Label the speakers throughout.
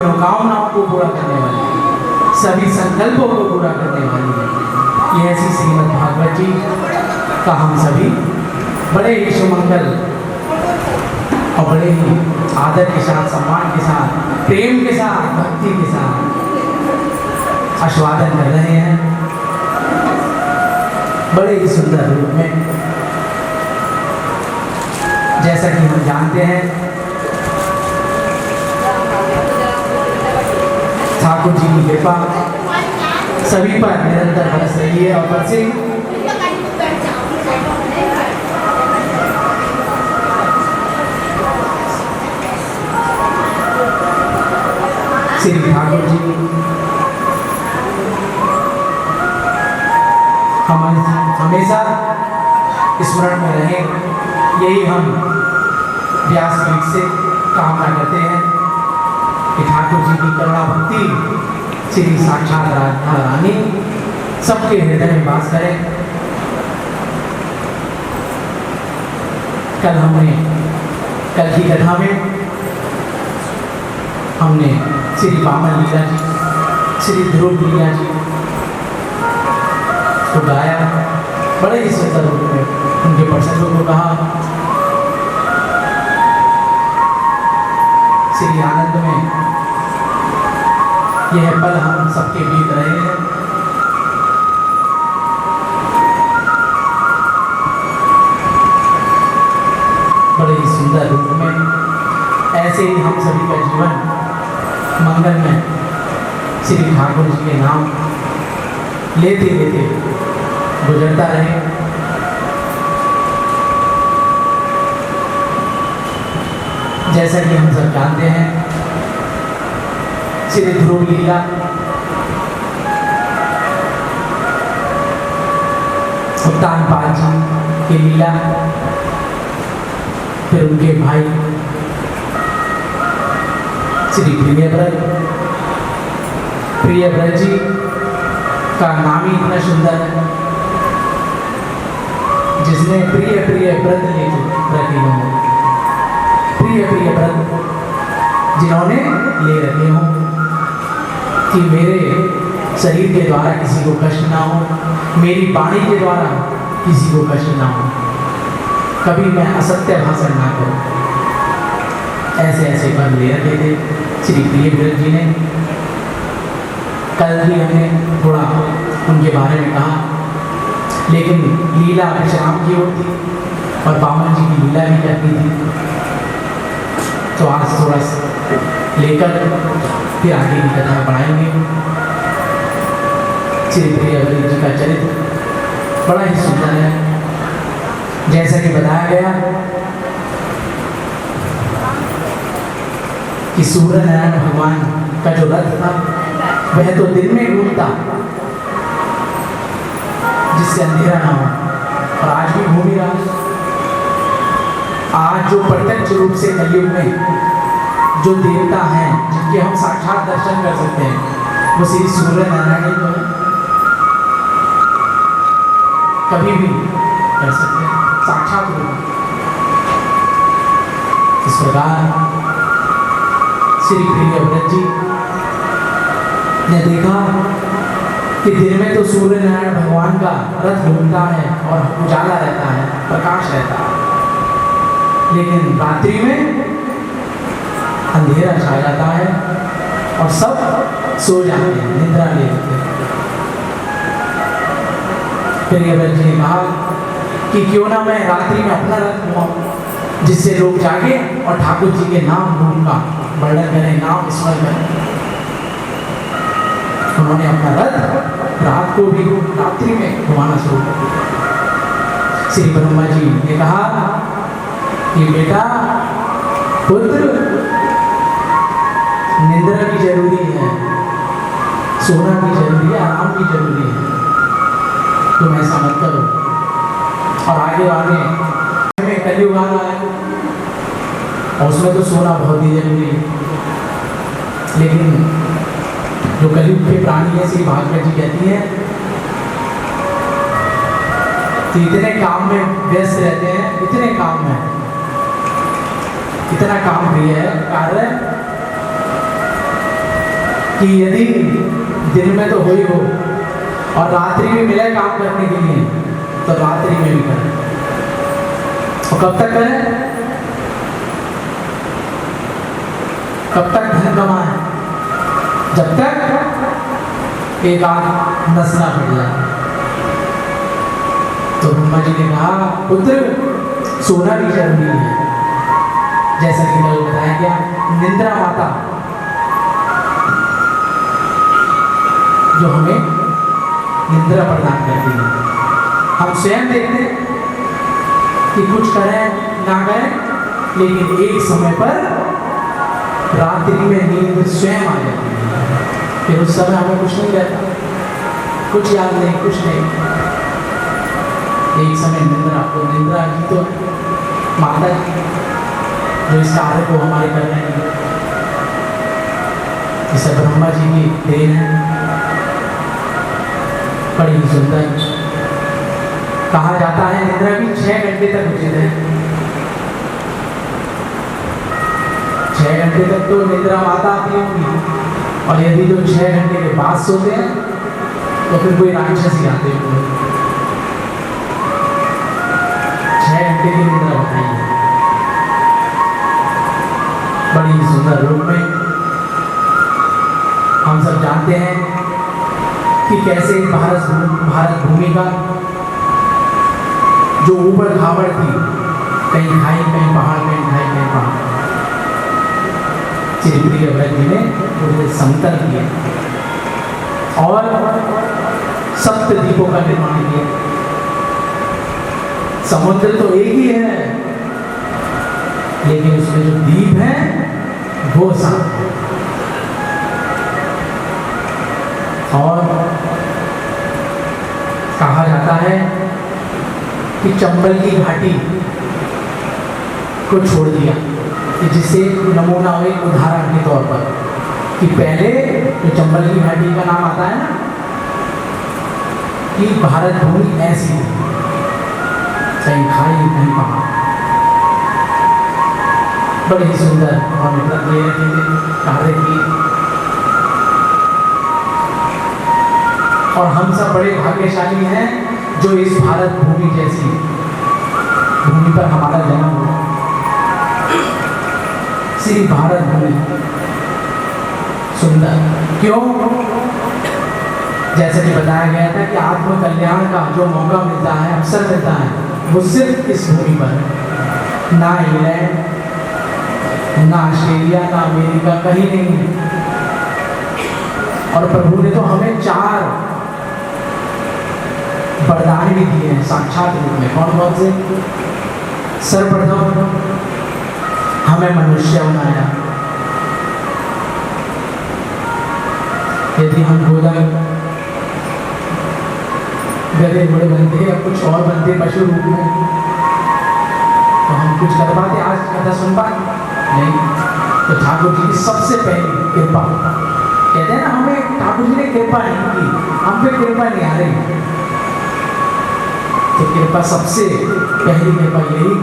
Speaker 1: मनोकामनाओं को पूरा करने वाली है, सभी संकल्पों को पूरा करने वाली है। ये ऐसी श्रीमद् भागवत जी का हम सभी बड़े ही सुमंगल और बड़े ही आदर के साथ, सम्मान के साथ, प्रेम के साथ, भक्ति के साथ आस्वादन कर रहे हैं बड़े ही सुंदर रूप में। जैसा कि हम जानते हैं ठाकुर जी की कृपा सभी पर निरंतर बरस रही है और बरसेगी। श्री ठाकुर जी हमेशा स्मरण में रहे, यही हम व्यास पीठ से कामना करते हैं कि ठाकुर जी की करुणा भक्ति श्री साक्षात राधा रानी सबके हृदय में वास करें। कल की कथा में हमने श्री बामन लीला जी, श्री ध्रुव लीला जी को गाया, बड़े ही सुंदर रूप में उनके प्रसंगों को कहा। श्री आनंद में यह पल हम सबके बीत रहे हैं। बड़े ही सुंदर रूप में ऐसे ही हम सभी का जीवन मंगल में श्री ठाकुर जी के नाम लेते लेते गुजरता रहे। जैसा कि हम सब जानते हैं श्री ध्रुव लीला उत्तानपाद जी की लीला, फिर उनके भाई श्री प्रियव्रत जी का नाम ही इतना सुंदर है, जिसने प्रिय प्रिय व्रत रखे हों, प्रिय प्रिय व्रत जिन्होंने ले रखे हों कि मेरे शरीर के द्वारा किसी को कष्ट ना हो, मेरी वाणी के द्वारा किसी को कष्ट ना हो, कभी मैं असत्य भाषण ना करूं। ऐसे ऐसे पद ले रखे थे श्री प्रियव्रत जी ने। कल भी हमने थोड़ा उनके बारे में कहा, लेकिन लीला विश्राम की होती और बामन जी की लीला भी करती थी। तो आज थोड़ा लेकर फिर आगे की कथा बढ़ाएंगे। श्री प्रियव्रत जी का चरित्र बड़ा ही सुंदर है। जैसा कि बताया गया कि सूर्य नारायण भगवान का जो रथ था वह तो दिन में घूमता जिससे अंधेरा ना हो, और आज भी घूम ही रहा। आज जो प्रत्यक्ष रूप से कलयुग में जो देवता हैं जिनके हम साक्षात दर्शन कर सकते हैं वो श्री सूर्य नारायण ही तो कभी भी कर सकते हैं साक्षात रूप। इस प्रकार श्री प्रियव्रत जी ने देखा कि दिन में तो सूर्य नारायण भगवान का रथ घूमता है और उजाला रहता है, प्रकाश रहता है, लेकिन रात्रि में अंधेरा छा जाता है और सब सो जाते हैं, निद्रा ले लेते हैं। प्रियव्रत जी ने कहा कि क्यों ना मैं रात्रि में अपना रथ घुमाऊं, जिससे लोग जागे और ठाकुर जी के नाम गुण का वर्णन करें, नाम स्मरण करें। उन्होंने अपना रथ रात को भी रात्रि में घुमाना शुरू कर दिया। श्री ब्रह्मा जी ने कहा कि बेटा पुत्र, निद्रा की जरूरी है, सोना की जरूरी है, आराम की जरूरी है, तुम ऐसा मत करो। और आगे में कलयुग आ रहा है और उसमें तो सोना बहुत ही जरूरी है, लेकिन जो कलयुग के प्राणी है श्री भागवत जी कहती है कि इतने काम में व्यस्त रहते हैं, इतने काम में, इतना काम प्रिय है कार्य कि यदि दिन में तो हो ही हो और रात्रि में मिले काम करने के लिए तो रात्रि में भी करें। और कब तक करें? कब तक धन कमाएं? जब तक एक आध नस ना बढ़ जाए। तो ब्रह्मा जी ने कहा पुत्र सोना भी जरूरी है। जैसा कि कल बताया गया, निद्रा माता जो हमें निद्रा प्रदान करती है। हम स्वयं देखते हैं कि कुछ करें ना करें, लेकिन एक समय पर रात्रि में नींद स्वयं आ जाती है। फिर उस समय हमें कुछ नहीं रहता, कुछ याद नहीं, कुछ नहीं। एक समय निद्रा, तो निद्रा ही तो माता जी जो इस कार्य को हमारे कर रहे हैं, इसे ब्रह्मा जी की देन है। बड़ी सुंदर कहा जाता है निद्रा भी 6 घंटे तक उचित है। 6 घंटे तक तो निद्रा माता आती होगी, और यदि जो 6 घंटे के बाद सोते हैं तो फिर कोई राक्षस ही आते होंगे। 6 घंटे की निद्रा बताई है बड़ी सुंदर रूप में। हम सब जानते हैं कि कैसे भारत भूमि का जो ऊपर खावड़ थी, कहीं खाई कहीं पहाड़, कहीं खाई कहीं पहाड़, श्री प्रियव्रत जी ने उसे समतल किया और सप्त द्वीपों का निर्माण किया। समुद्र तो एक ही है, लेकिन उसमें जो द्वीप है वो सात है। और कहा जाता है कि चंबल की घाटी को छोड़ दिया, कि जिससे नमूना हो, एक उदाहरण के तौर पर, कि पहले जो चंबल की घाटी का नाम आता है ना, कि भारत भूमि ऐसी है, कहीं खाई कहीं पहाड़। बड़े ही सुंदर कार्य की। और हम सब बड़े भाग्यशाली हैं जो इस भारत भूमि जैसी भूमि पर हमारा जन्म हुआ। श्री भारत भूमि सुंदर क्यों? जैसे कि बताया गया था कि आत्म कल्याण का जो मौका मिलता है, अवसर मिलता है, वो सिर्फ इस भूमि पर। ना इंग्लैंड, ना ऑस्ट्रेलिया, ना अमेरिका, कहीं नहीं। और प्रभु ने तो हमें 4 वरदान भी दिए हैं साक्षात रूप में। कौन कौन से? सर्वप्रथम हमें मनुष्य बनाया। यदि हम गोदर गधे घोड़े बनते या कुछ और बनते पशु रूप में, तो हम कुछ कर पाते, आज कथा सुन पाते नहीं। तो ठाकुर जी की सबसे पहली कृपा, कहते हैं ना, हमें ठाकुर जी ने कृपा नहीं की, हम पे कृपा नहीं आ रही। तो कृपा सबसे पहली कृपा यही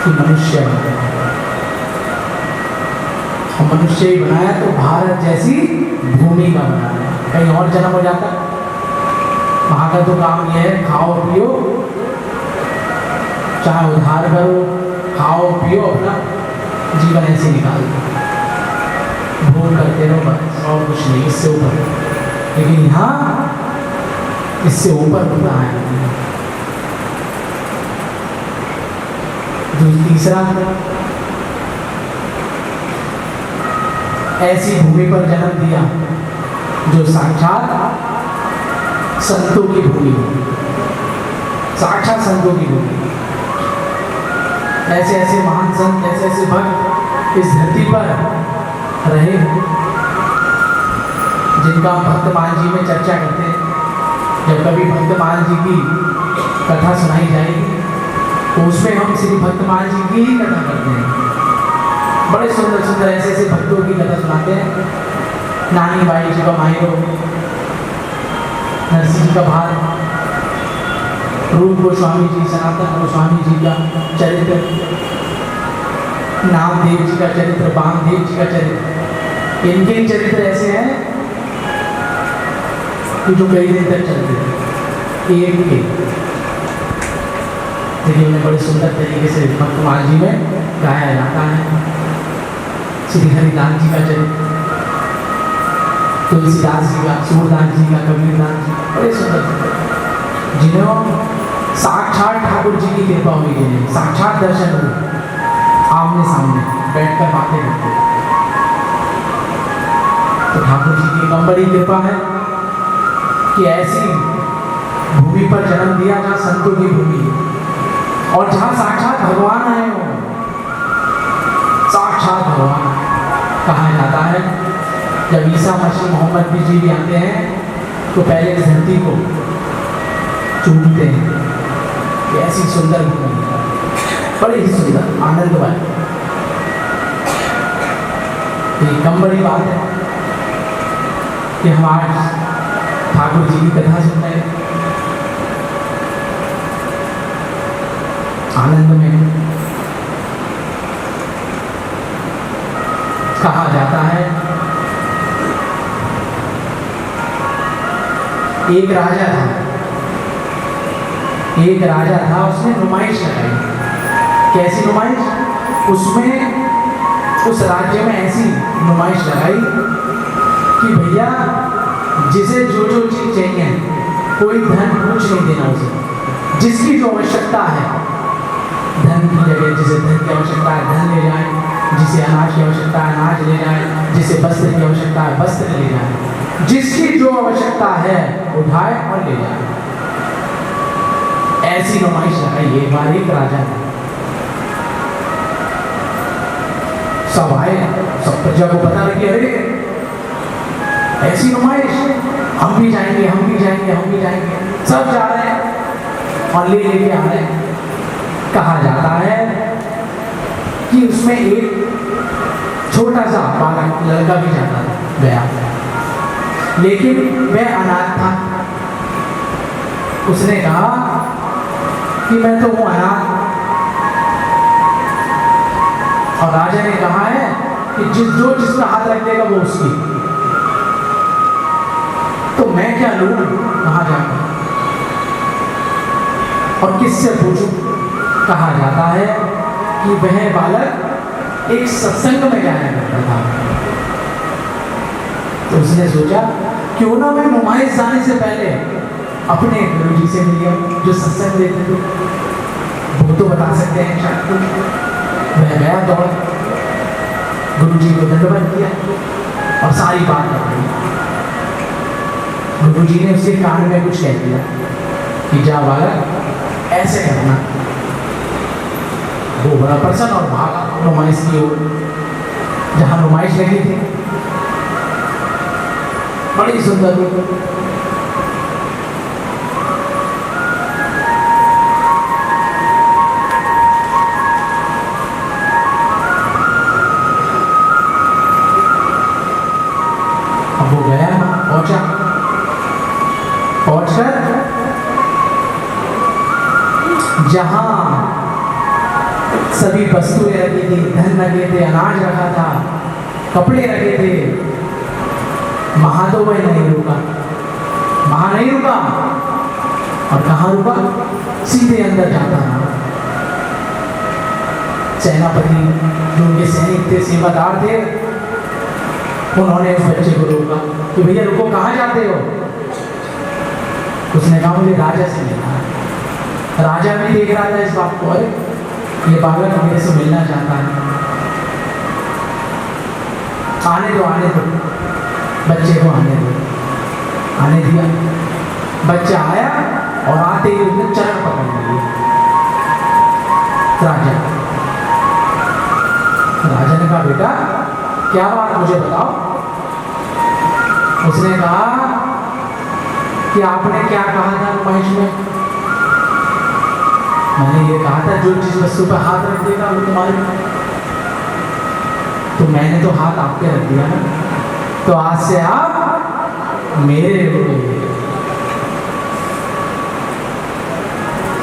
Speaker 1: कि मनुष्य बनाया। और मनुष्य ही बनाया तो भारत जैसी भूमि का बनाया। कहीं और जन्म हो जाता, वहाँ का तो काम यह है, खाओ पियो, चाहे उधार करो, खाओ पियो, अपना जीवन ऐसे निकाल दो, भोग करते रहो, बस और कुछ नहीं इससे ऊपर। लेकिन यहाँ इससे ऊपर होता है। जो तीसरा, ऐसी भूमि पर जन्म दिया जो साक्षात संतों की भूमि है, साक्षात संतों की भूमि। ऐसे ऐसे महान संत, ऐसे ऐसे भक्त इस धरती पर रहे हैं जिनका भक्तमान जी में चर्चा करते हैं। जब कभी भक्तमान जी की कथा सुनाई जाएगी तो उसमें हम श्री भक्तमान जी की ही कथा करते हैं। बड़े सुंदर सुंदर ऐसे ऐसे भक्तों की कथा सुनाते हैं। नानी बाई जी का माहिरो, नरसिंह जी का भार, रूप गोस्वामी जी, सनातन गोस्वामी जी का चरित्र, नामदेव जी का चरित्र, वामदेव जी का चरित्र, इनके ही चरित्र ऐसे हैं कि जो कई दिन तक चलते थे एक के। देखिए उन्हें बड़े सुंदर तरीके से भक्तमाल जी में गाया जाता है। श्री हरिदास जी का चरित्र, तुलसीदास जी का, सूरदास जी का, कबीरदास जी का, बड़े सुंदर जिन्होंने साक्षात ठाकुर जी की कृपा हुई, जिन्हें साक्षात दर्शन हुए, आमने सामने बैठकर बातें करते। तो ठाकुर जी की बड़ी कृपा है कि ऐसी भूमि पर जन्म दिया जहाँ संतों की भूमि है और जहाँ साक्षात भगवान आए हो। साक्षात भगवान कहा जाता है। जब ईसा मसीह मोहम्मद जी भी आते हैं तो पहले इस धरती को चूमते हैं। ऐसी सुंदर भूमि, बड़ी ही सुंदर आनंदमय। ये कम बड़ी बात है कि हम आज ठाकुर जी की कथा सुन रहे हैं, आनंद में। कहा जाता है एक राजा था, एक राजा था, उसने नुमाइश लगाई। कैसी नुमाइश? उसमें उस राज्य में ऐसी नुमाइश लगाई कि भैया जिसे जो जो चीज चाहिए, कोई धन कुछ नहीं देना उसे, जिसकी जो आवश्यकता है धन की जगह जिसे धन की आवश्यकता है धन ले जाए, जिसे अनाज की आवश्यकता है अनाज ले जाए, जिसे वस्त्र की आवश्यकता है वस्त्र ले जाए, जिसकी जो आवश्यकता है उठाए और ले जाए। ऐसी नुमाइश लगाई एक बार एक राजा ने। सब आए, सब प्रजा को पता लगी, अरे ऐसी नुमाइश, हम भी जाएंगे हम भी जाएंगे हम भी जाएंगे। सब जा रहे हैं और ले लेके आ रहे हैं। कहा जाता है कि उसमें एक छोटा सा बालक लड़का भी जाता गया, लेकिन वह अनाथ था। उसने कहा कि मैं तो हूं अनाथ, और राजा ने कहा है कि जो जिसका हाथ रख देगा वो उसकी, तो मैं क्या लूं वहां जाकर और किससे पूछूं। कहा जाता है कि वह बालक एक सत्संग में जाया करता था। तो उसने सोचा क्यों ना मैं नुमाइश जाने से पहले अपने गुरु जी से मिल गया जो सत्संग देते थे, वो तो बता सकते हैं शायद। वह गया दौड़, गुरु जी को दंडवत किया और सारी बात बताई। गुरु जी ने उसके कान में कुछ कह दिया कि जा बालक ऐसे करना। वो बड़ा प्रसन्न और भागा नुमाइश की ओर जहां नुमाइश लगी थी। बड़ी सुंदर अब वो गया ना, पहुंचकर जहां सभी वस्तुएं रखी थी, धन रखे थे, अनाज रखा था, कपड़े रखे थे, वहां तो वह नहीं रुका, वहां नहीं रुका। और कहां रुका? सीधे अंदर जाता रहा। सेनापति जो उनके सैनिक थे, सेवादार थे, उन्होंने उस बच्चे को रोका कि भैया रुको, कहां जाते हो? उसने कहा मुझे राजा से मिलना है। राजा भी देख रहा था इस बात को, अरे ये बालक मेरे से मिलना चाहता है, आने दो बच्चे को आने दो। आने दिया, बच्चा आया और आते ही उसने चरण पकड़ लिया। राजा ने कहा बेटा क्या बात मुझे बताओ। उसने कहा कि आपने क्या कहा था नुमाइश में? मैंने ये कहा था जो जिस वस्तु पर हाथ रख देगा वो तुम्हारे। तो मैंने तो हाथ आपके रख दिया ना, तो आज से आप मेरे हुए।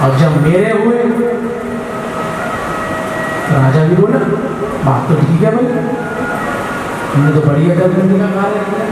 Speaker 1: और जब मेरे हुए, राजा भी बोला बात तो ठीक है भाई, हमने तो बढ़िया करने का कार्य किया।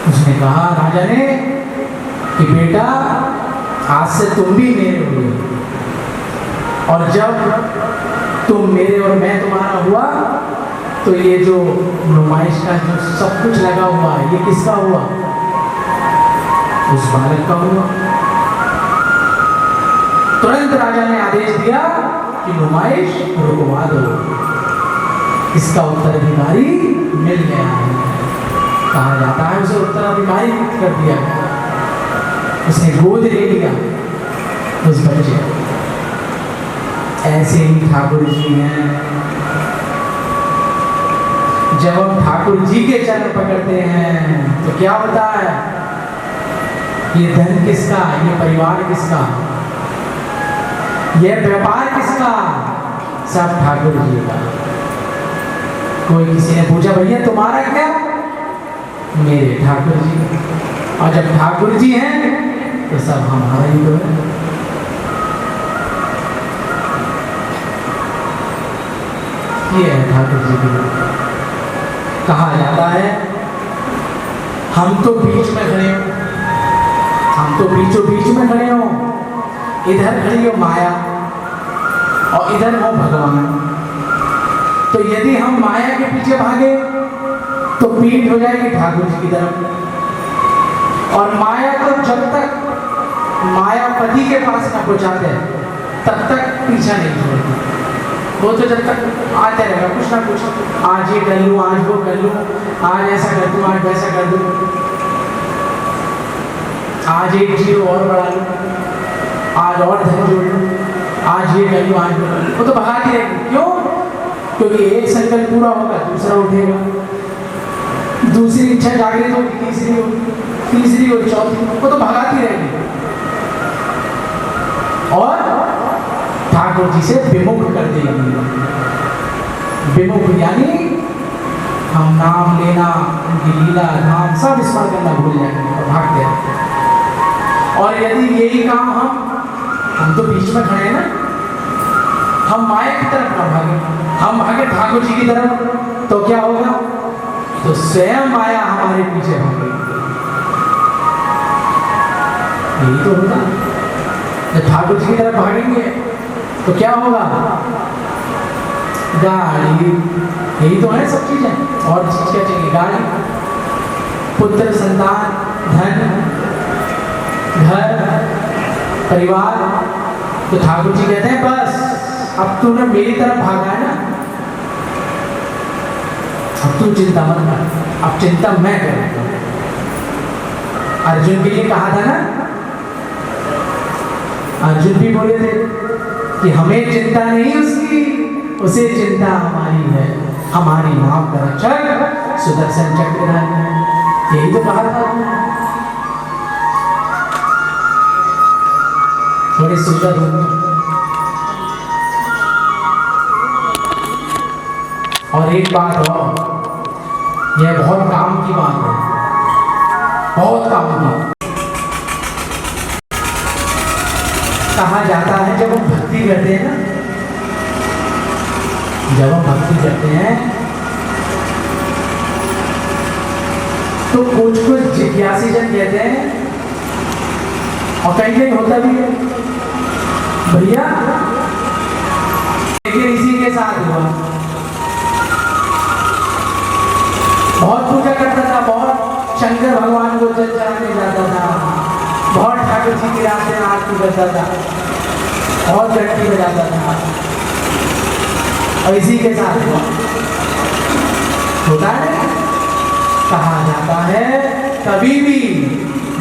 Speaker 1: उसने कहा राजा ने कि बेटा आज से तुम भी मेरे हुए, और जब तुम मेरे और मैं तुम्हारा हुआ तो ये जो नुमाइश का जो सब कुछ लगा हुआ है ये किसका हुआ? उस बालक का हुआ। तुरंत राजा ने आदेश दिया कि नुमाइश रुकवा दो। इसका उत्तराधिकारी मिल गया है। कहा जाता है उसे उत्तराधिकारी कर दिया गया। उसने गोद ले लिया उस बच्चे। ऐसे ही ठाकुर जी हैं। जब हम ठाकुर जी के चरण पकड़ते हैं तो क्या होता है? ये धन किसका, ये परिवार किसका, ये व्यापार किसका? सब ठाकुर जी का। कोई किसी ने पूछा भैया तुम्हारा क्या? मेरे ठाकुर जी। और जब ठाकुर जी हैं तो सब हमारा ही तो है। ये है ठाकुर जी की। कहा जाता है हम तो बीच में खड़े हो, हम तो बीचों बीच में खड़े हो। इधर खड़ी हो माया और इधर हो भगवान। तो यदि हम माया के पीछे भागे तो पीठ हो जाएगी ठाकुर जी की तरफ। और माया तो जब तक मायापति के पास न पहुंचाते तब तक पीछा नहीं छोड़ती। वो तो जब तक आते रहेगा कुछ ना कुछ, आज ये कर लूँ, आज वो कर लूँ, आज ऐसा कर दूँ, आज वैसा कर दूँ, आज एक जीरो और बढ़ा लूँ, आज और धन जोड़ लूँ, आज ये कर लूँ, आज वो कर लूँ। वो तो भगाती रहेगी। क्यों? क्योंकि एक संकल्प पूरा होगा दूसरा उठेगा, दूसरी इच्छा जागृत होगी, तीसरी होगी, तीसरी और चौथी। वो तो भगाती रहेगी और ठाकुर जी से विमुख कर देगी। विमुख यानी हम नाम लेना, उनकी लीला नाम सब स्मरण करना भूल जाएंगे और भागते हैं। और यदि यही काम हम तो बीच में खड़े हैं ना, हम माया की तरफ ना भागे, हम भागे ठाकुर जी की तरफ, तो क्या होगा? तो स्वयं माया हमारे पीछे भागेगी। यही तो होगा। जब ठाकुर जी की तरफ भागेंगे तो क्या होगा? गाड़ी, यही तो है सब चीजें। और चीज क्या चाहिए? गाड़ी, पुत्र, संतान, धन, घर, परिवार। तो ठाकुर जी कहते हैं बस अब तूने मेरी तरफ भागा है ना, अब तू चिंता मत कर, अब चिंता मैं करूंगा। अर्जुन के लिए कहा था ना, अर्जुन भी बोले थे कि हमें चिंता नहीं उसकी, उसे चिंता हमारी है। हमारी नाम का रक्षक सुदर्शन चक्रधारी है। यही तो कहा था। बड़े सुंदर और एक बात और, यह बहुत काम की बात है, बहुत काम की। कहा जाता है जब हम भक्ति करते हैं ना, जब हम भक्ति करते हैं तो कुछ कुछ जिज्ञासी जन कहते हैं, और कहीं कहीं होता भी है भैया, लेकिन इसी के साथ हुआ। बहुत पूजा करता था, बहुत शंकर भगवान को जल चढ़ाने जाता था, बहुत ठाकुर जी की रास्ते में आरती करता था, बहुत घंटी बजाता था, और इसी के साथ हुआ। होता है, कहा जाता है कभी भी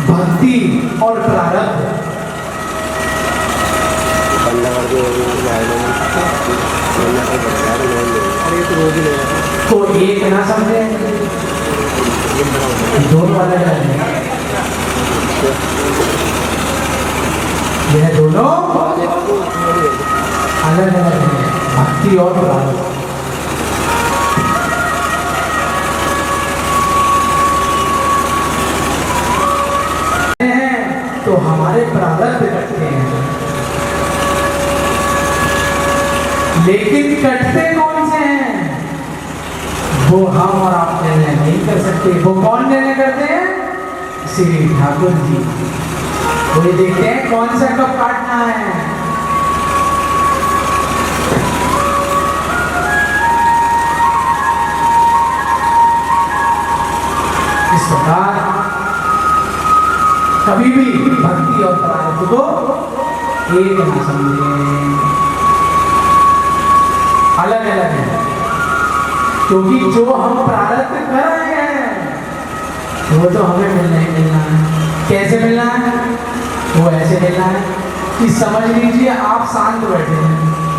Speaker 1: भक्ति और प्रारब्ध को एक ना समझे, दोनों अलग अलग है। यह दोनों अलग अलग है, भक्ति और प्रारब्ध। तो हमारे प्रारब्ध करते हैं, लेकिन कटते कौन से हैं वो हम और आप निर्णय नहीं कर सकते। वो कौन निर्णय करते हैं? श्री ठाकुर जी। वो ये देखते हैं कौन सा कब काटना है। इस प्रकार कभी भी भक्ति और प्रारब्ध को एक न समझें, अलग अलग है। क्योंकि जो हम प्रारब्ध कर रहे हैं वो तो हमें मिलना ही मिलना है। कैसे मिलना है? वो ऐसे मिलना है कि समझ लीजिए आप शांत बैठे हैं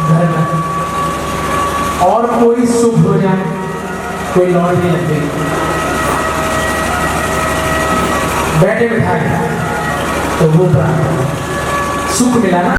Speaker 1: घर में और कोई शुभ हो जाए, कोई लॉटरी लग गई, बैठे बिठाए तो वो प्रारब्ध सुख मिला ना।